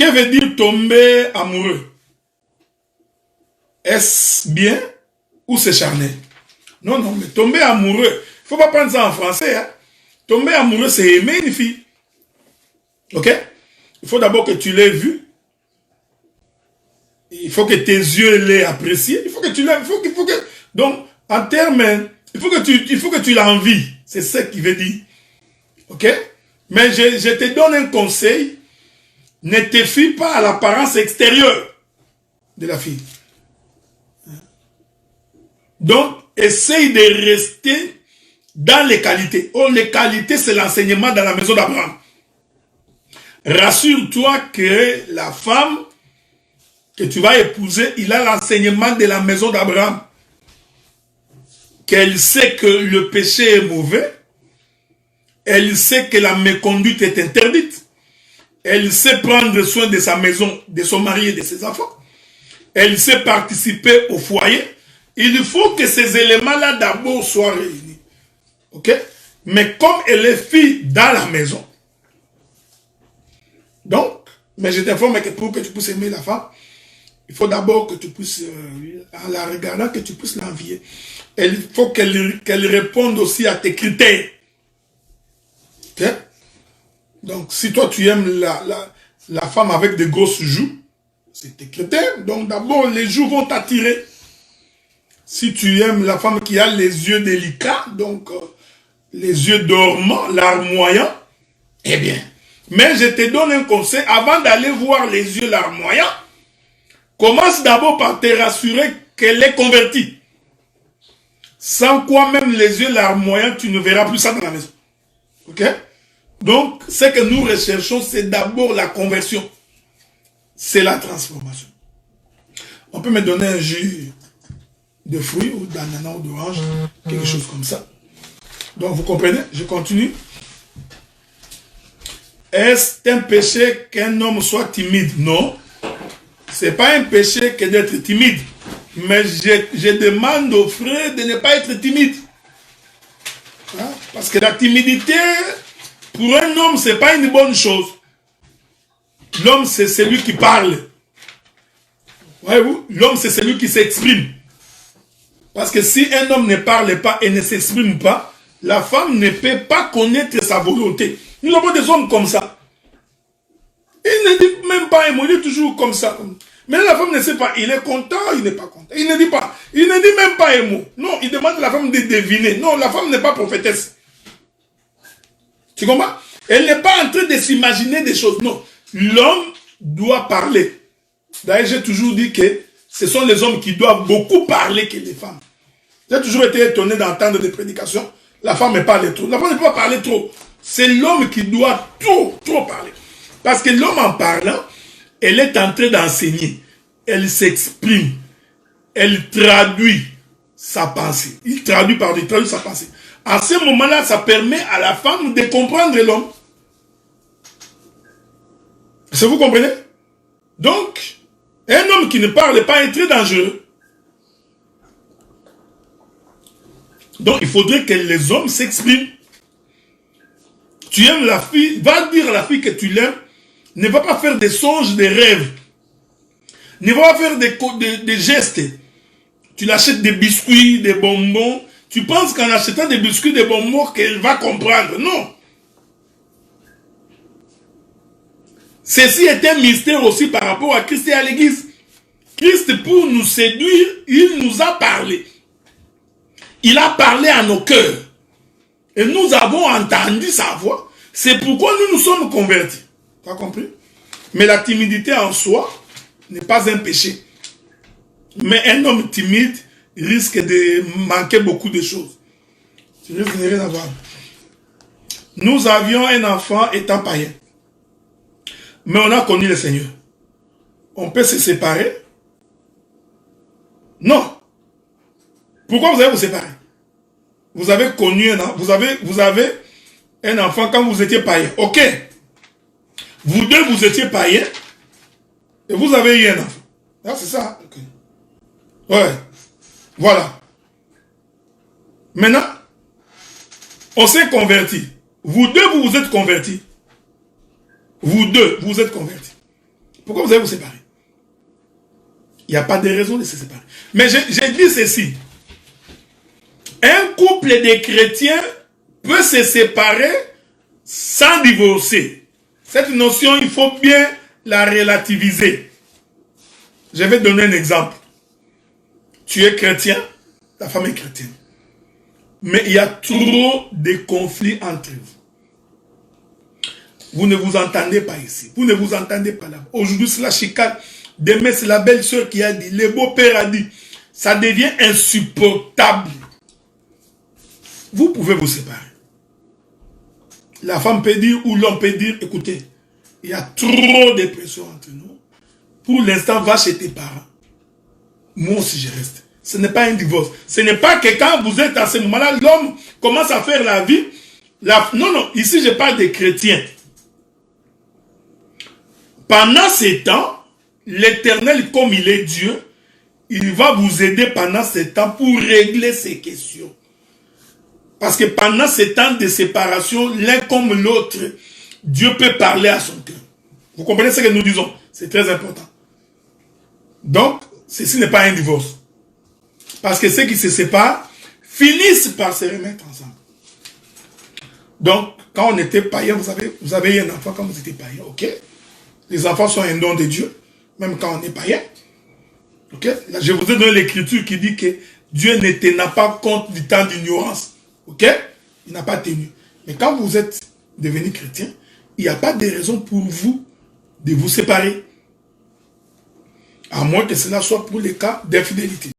Que veut dire tomber amoureux? Est-ce bien ou c'est charnel? Non, non, mais tomber amoureux, il ne faut pas prendre ça en français. Hein. Tomber amoureux, c'est aimer une fille. Ok? Il faut d'abord que tu l'aies vue. Il faut que tes yeux l'aient apprécié. Il faut que tu l'aies. Donc, en termes, il faut que tu l'envies. C'est ça qu'il veut dire. Ok? Mais je te donne un conseil. Ne te fie pas à l'apparence extérieure de la fille. Donc, essaye de rester dans les qualités. Oh, les qualités, c'est l'enseignement dans la maison d'Abraham. Rassure-toi que la femme que tu vas épouser, il a l'enseignement de la maison d'Abraham. Qu'elle sait que le péché est mauvais. Elle sait que la méconduite est interdite. Elle sait prendre soin de sa maison, de son mari et de ses enfants. Elle sait participer au foyer. Il faut que ces éléments-là d'abord soient réunis. Ok? Mais comme elle est fille dans la maison, donc, mais je t'informe que pour que tu puisses aimer la femme, il faut d'abord que tu puisses, en la regardant, que tu puisses l'envier. Il faut qu'elle réponde aussi à tes critères. Ok? Donc, si toi tu aimes la femme avec des grosses joues, c'est tes critères. Donc, d'abord, les joues vont t'attirer. Si tu aimes la femme qui a les yeux délicats, donc les yeux dormants, larmoyants, eh bien. Mais je te donne un conseil, avant d'aller voir les yeux larmoyants, commence d'abord par te rassurer qu'elle est convertie. Sans quoi même les yeux larmoyants, tu ne verras plus ça dans la maison. Ok? Donc, ce que nous recherchons, c'est d'abord la conversion. C'est la transformation. On peut me donner un jus de fruits ou d'ananas ou d'orange, quelque chose comme ça. Donc, vous comprenez? Je continue. Est-ce un péché qu'un homme soit timide? Non. Ce n'est pas un péché que d'être timide. Mais je demande aux frères de ne pas être timide. Hein? Parce que la timidité, pour un homme, ce n'est pas une bonne chose. L'homme, c'est celui qui parle. Voyez-vous? L'homme, c'est celui qui s'exprime. Parce que si un homme ne parle pas et ne s'exprime pas, la femme ne peut pas connaître sa volonté. Nous avons des hommes comme ça. Il ne dit même pas un mot, il est toujours comme ça. Mais la femme ne sait pas, il est content, il n'est pas content. Il ne dit pas, il ne dit même pas un mot. Non, il demande à la femme de deviner. Non, la femme n'est pas prophétesse. Tu comprends? Elle n'est pas en train de s'imaginer des choses. Non, l'homme doit parler. D'ailleurs, j'ai toujours dit que ce sont les hommes qui doivent beaucoup parler que les femmes. J'ai toujours été étonné d'entendre des prédications. La femme ne parle trop. La femme ne peut pas parler trop. C'est l'homme qui doit trop parler. Parce que l'homme en parlant, elle est en train d'enseigner. Elle s'exprime. Elle traduit sa pensée. Il traduit sa pensée. À ce moment-là, ça permet à la femme de comprendre l'homme. Est-ce que vous comprenez? Donc, un homme qui ne parle pas est très dangereux. Donc, il faudrait que les hommes s'expriment. Tu aimes la fille, va dire à la fille que tu l'aimes, ne va pas faire des songes, des rêves. Ne va pas faire des gestes. Tu l'achètes des biscuits, des bonbons. Tu penses qu'en achetant des biscuits, des bonbons, qu'elle va comprendre. Non. Ceci est un mystère aussi par rapport à Christ et à l'Église. Christ, pour nous séduire, il nous a parlé. Il a parlé à nos cœurs. Et nous avons entendu sa voix. C'est pourquoi nous nous sommes convertis. Tu as compris? Mais la timidité en soi n'est pas un péché. Mais un homme timide risque de manquer beaucoup de choses. Tu risques de rien avoir. Nous avions un enfant étant païen. Mais on a connu le Seigneur. On peut se séparer? Non. Pourquoi vous allez vous séparer? Vous avez connu vous avez un enfant quand vous étiez païen. Ok. Vous deux, vous étiez païens. Et vous avez eu un enfant. Ah, c'est ça. Okay. Ouais. Voilà. Maintenant, on s'est convertis. Vous deux, vous vous êtes convertis. Vous deux, vous êtes convertis. Pourquoi vous allez vous séparer? Il n'y a pas de raison de se séparer. Mais j'ai dit ceci. Un couple de chrétiens peut se séparer sans divorcer. Cette notion, il faut bien la relativiser. Je vais donner un exemple. Tu es chrétien, ta femme est chrétienne. Mais il y a trop de conflits entre vous. Vous ne vous entendez pas ici. Vous ne vous entendez pas là. Aujourd'hui, c'est la chicane. Demain, c'est la belle-sœur qui a dit. Le beau-père a dit. Ça devient insupportable. Vous pouvez vous séparer. La femme peut dire ou l'homme peut dire, écoutez, il y a trop de pression entre nous. Pour l'instant, va chez tes parents. Moi aussi, je reste. Ce n'est pas un divorce. Ce n'est pas que quand vous êtes à ce moment-là, l'homme commence à faire la vie. Non, non, ici, je parle des chrétiens. Pendant ces temps, l'Éternel, comme il est Dieu, il va vous aider pendant ces temps pour régler ces questions. Parce que pendant ces temps de séparation, l'un comme l'autre, Dieu peut parler à son cœur. Vous comprenez ce que nous disons? C'est très important. Donc, ceci n'est pas un divorce. Parce que ceux qui se séparent finissent par se remettre ensemble. Donc, quand on était païen, vous avez eu un enfant quand vous étiez païen, ok? Les enfants sont un don de Dieu, même quand on est païen. Ok? Là, je vous ai donné l'écriture qui dit que Dieu ne tenait pas compte du temps d'ignorance. Ok? Il n'a pas tenu. Mais quand vous êtes devenu chrétien, il n'y a pas de raison pour vous de vous séparer. À moins que cela soit pour les cas d'infidélité.